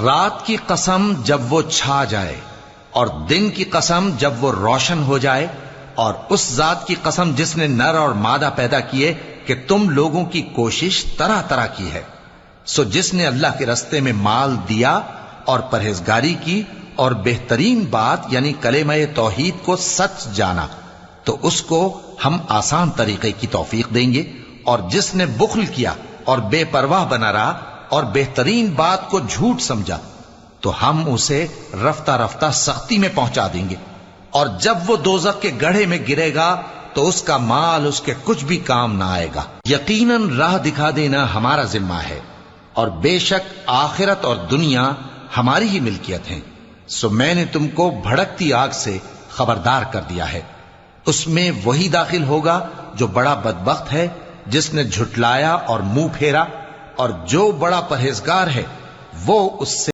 رات کی قسم جب وہ چھا جائے اور دن کی قسم جب وہ روشن ہو جائے، اور اس ذات کی قسم جس نے نر اور مادہ پیدا کیے کہ تم لوگوں کی کوشش طرح طرح کی ہے۔ سو جس نے اللہ کے رستے میں مال دیا اور پرہیزگاری کی اور بہترین بات یعنی کلمہ توحید کو سچ جانا، تو اس کو ہم آسان طریقے کی توفیق دیں گے، اور جس نے بخل کیا اور بے پرواہ بنا رہا اور بہترین بات کو جھوٹ سمجھا، تو ہم اسے رفتہ رفتہ سختی میں پہنچا دیں گے، اور جب وہ دوزخ کے گڑھے میں گرے گا تو اس کا مال اس کے کچھ بھی کام نہ آئے گا۔ یقیناً راہ دکھا دینا ہمارا ذمہ ہے، اور بے شک آخرت اور دنیا ہماری ہی ملکیت ہیں۔ سو میں نے تم کو بھڑکتی آگ سے خبردار کر دیا ہے، اس میں وہی داخل ہوگا جو بڑا بدبخت ہے، جس نے جھٹلایا اور منہ پھیرا، اور جو بڑا پرہیزگار ہے وہ اس سے